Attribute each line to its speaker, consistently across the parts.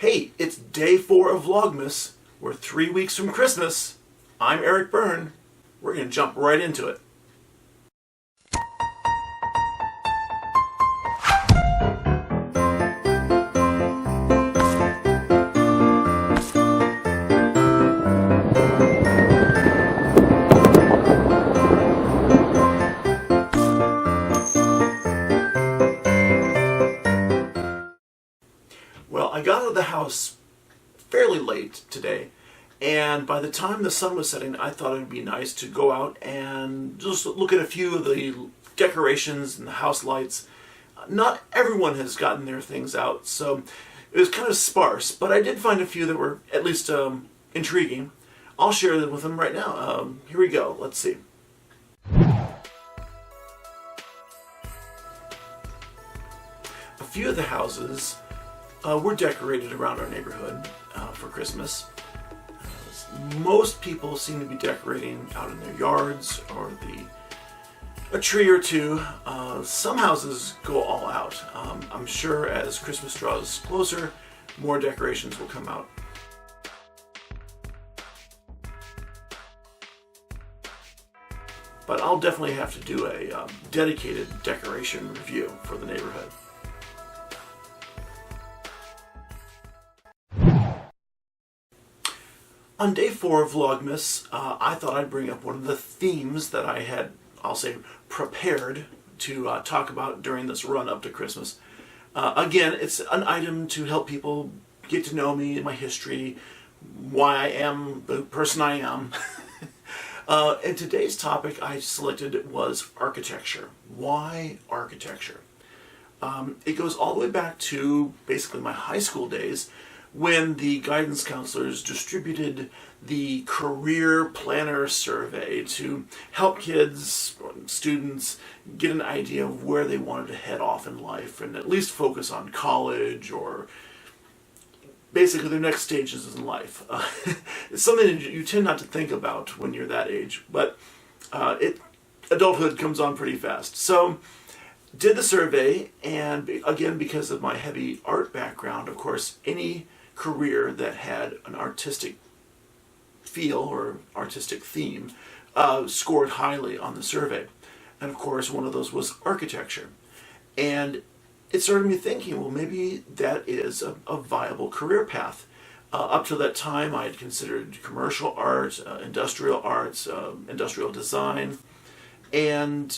Speaker 1: Hey, it's day 4 of Vlogmas. We're 3 weeks from Christmas. I'm Eric Byrne. We're going to jump right into it. Well, I got out of the house fairly late today, and by the time the sun was setting, I thought it would be nice to go out and just look at a few of the decorations and the house lights. Not everyone has gotten their things out, so it was kind of sparse, but I did find a few that were at least intriguing. I'll share them with them right now. Here we go. Let's see. A few of the houses were decorated around our neighborhood for Christmas. Most people seem to be decorating out in their yards or a tree or two. Some houses go all out. I'm sure as Christmas draws closer, more decorations will come out. But I'll definitely have to do a dedicated decoration review for the neighborhood. On day 4 of Vlogmas, I thought I'd bring up one of the themes that I had, I'll say, prepared to talk about during this run up to Christmas. Again, it's an item to help people get to know me, my history, why I am the person I am. And today's topic I selected was architecture. Why architecture? It goes all the way back to basically my high school days, when the guidance counselors distributed the career planner survey to help kids, students, get an idea of where they wanted to head off in life and at least focus on college or basically their next stages in life. It's something that you tend not to think about when you're that age, but adulthood comes on pretty fast. So did the survey, and again, because of my heavy art background, of course, any career that had an artistic feel or artistic theme scored highly on the survey. And of course, one of those was architecture. And it started me thinking, well, maybe that is a viable career path. Up to that time, I had considered commercial art, industrial arts, industrial design, and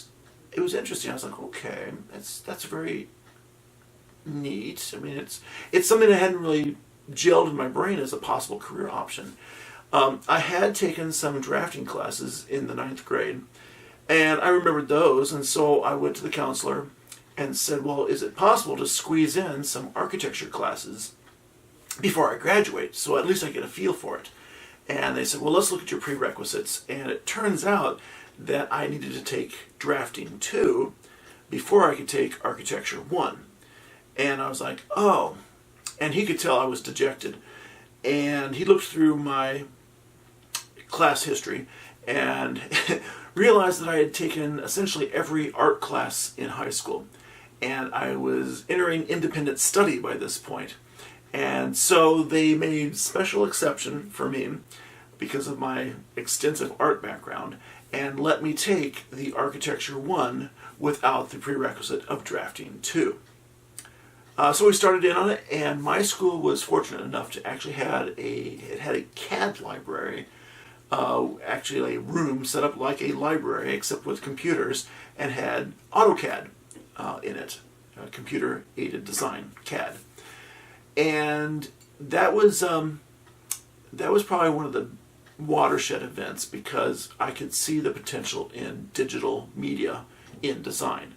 Speaker 1: it was interesting. I was like, okay, that's very neat. I mean, it's something I hadn't really gelled in my brain as a possible career option. I had taken some drafting classes in the 9th grade, and I remembered those, and so I went to the counselor and said, well, is it possible to squeeze in some architecture classes before I graduate, so at least I get a feel for it? And they said, well, let's look at your prerequisites. And it turns out that I needed to take drafting 2 before I could take architecture 1. And I was like, oh. And he could tell I was dejected. And he looked through my class history and realized that I had taken essentially every art class in high school. And I was entering independent study by this point. And so they made special exception for me because of my extensive art background and let me take the architecture 1 without the prerequisite of drafting 2. So we started in on it, and my school was fortunate enough to actually had a CAD library, actually a room set up like a library except with computers, and had AutoCAD in it, computer-aided design, CAD. And that was probably one of the watershed events because I could see the potential in digital media in design.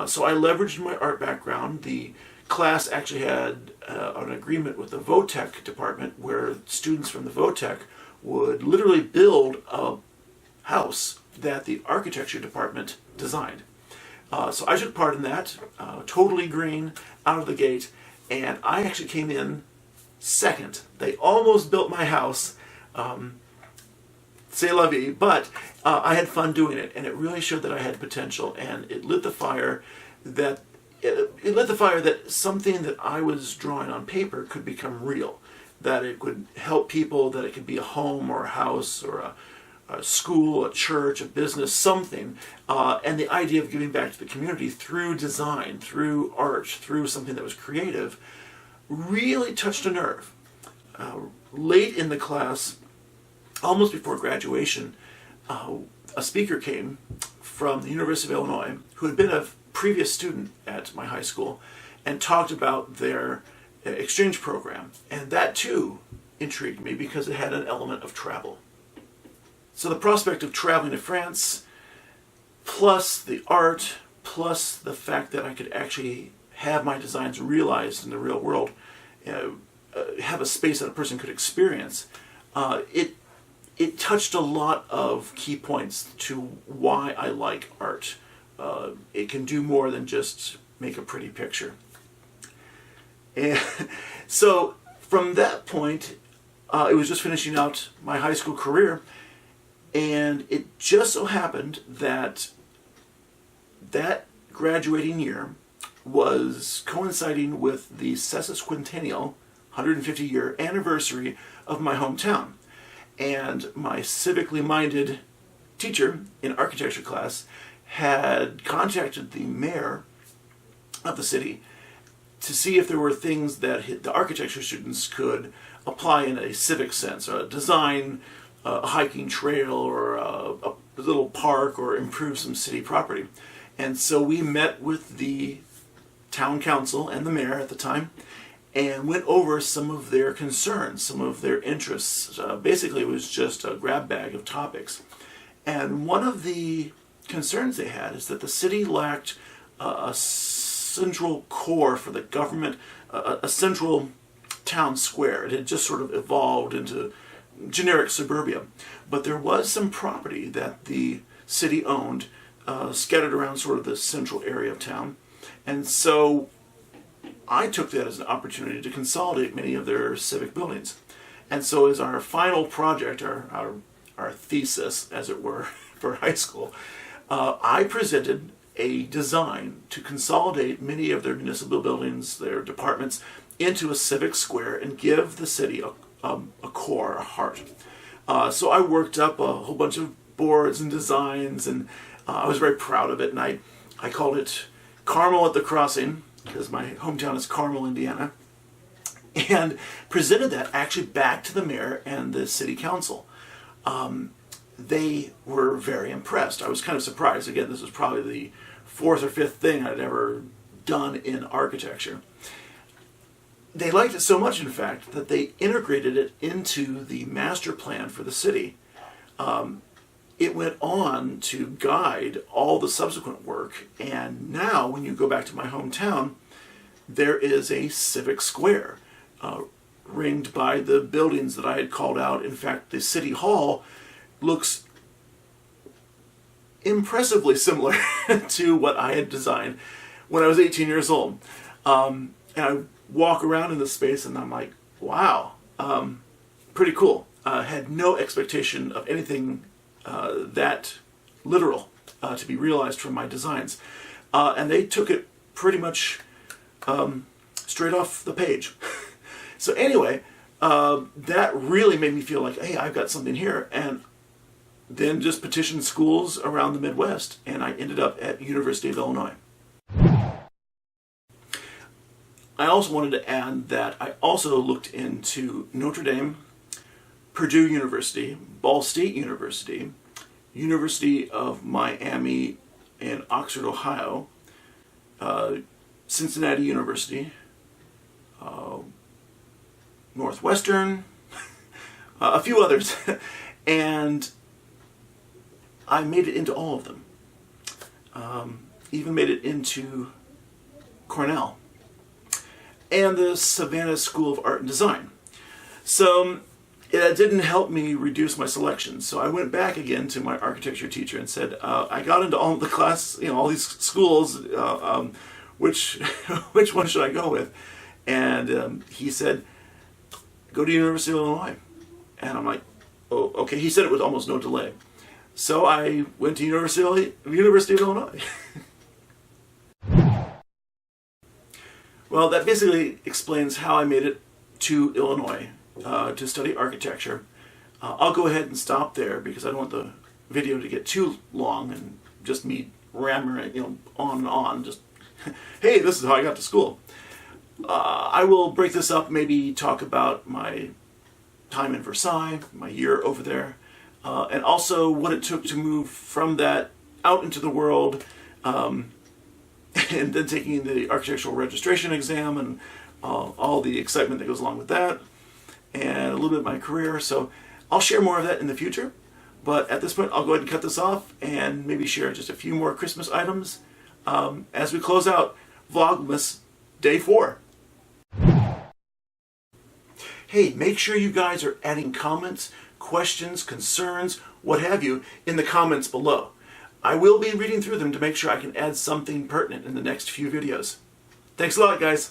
Speaker 1: So I leveraged my art background. The class actually had an agreement with the VOTech department where students from the VOTech would literally build a house that the architecture department designed. So I took part in that, totally green, out of the gate, and I actually came in second. They almost built my house, c'est la vie, but I had fun doing it, and it really showed that I had potential, and it lit the fire that it lit the fire that something that I was drawing on paper could become real, that it could help people, that it could be a home or a house or a school, a church, a business, something. And the idea of giving back to the community through design, through art, through something that was creative, really touched a nerve. Late in the class, almost before graduation, a speaker came from the University of Illinois who had been a previous student at my high school and talked about their exchange program. And that too intrigued me because it had an element of travel. So the prospect of traveling to France, plus the art, plus the fact that I could actually have my designs realized in the real world, have a space that a person could experience, it touched a lot of key points to why I like art. It can do more than just make a pretty picture. And so from that point, it was just finishing out my high school career, and it just so happened that that graduating year was coinciding with the sesquicentennial 150-year anniversary of my hometown. And my civically minded teacher in architecture class had contacted the mayor of the city to see if there were things that the architecture students could apply in a civic sense, or design a hiking trail or a little park, or improve some city property. And so we met with the town council and the mayor at the time and went over some of their concerns, some of their interests. Basically, it was just a grab bag of topics. And one of the concerns they had is that the city lacked a central core for the government, a central town square. It had just sort of evolved into generic suburbia. But there was some property that the city owned, scattered around sort of the central area of town. And so I took that as an opportunity to consolidate many of their civic buildings. And so as our final project, our thesis, as it were, for high school, I presented a design to consolidate many of their municipal buildings, their departments, into a civic square and give the city a core, a heart. So I worked up a whole bunch of boards and designs, and I was very proud of it, and I called it Carmel at the Crossing, because my hometown is Carmel, Indiana, and presented that actually back to the mayor and the city council. They were very impressed. I was kind of surprised. Again, this was probably the fourth or fifth thing I'd ever done in architecture. They liked it so much, in fact, that they integrated it into the master plan for the city. It went on to guide all the subsequent work, and now when you go back to my hometown, there is a civic square ringed by the buildings that I had called out. In fact, the city hall looks impressively similar to what I had designed when I was 18 years old. And I walk around in this space and I'm like, wow, pretty cool. Had no expectation of anything that literal to be realized from my designs. And they took it pretty much straight off the page. So anyway, that really made me feel like, hey, I've got something here. And then just petitioned schools around the Midwest, and I ended up at University of Illinois. I also wanted to add that I also looked into Notre Dame, Purdue University, Ball State University, University of Miami in Oxford, Ohio, Cincinnati University, Northwestern, a few others, and I made it into all of them. Even made it into Cornell and the Savannah School of Art and Design. So it didn't help me reduce my selection. So I went back again to my architecture teacher and said, I got into all the class, all these schools, which one should I go with? And he said, go to University of Illinois. And I'm like, oh, okay. He said it with almost no delay. So I went to University of Illinois. Well, that basically explains how I made it to Illinois to study architecture. I'll go ahead and stop there because I don't want the video to get too long and just me rammering, on and on. Just, hey, this is how I got to school. I will break this up, maybe talk about my time in Versailles, my year over there, and also what it took to move from that out into the world, and then taking the architectural registration exam and all the excitement that goes along with that, and a little bit of my career. So I'll share more of that in the future, but at this point I'll go ahead and cut this off and maybe share just a few more Christmas items as we close out Vlogmas Day 4. Hey, make sure you guys are adding comments, questions, concerns, what have you, in the comments below. I will be reading through them to make sure I can add something pertinent in the next few videos. Thanks a lot, guys.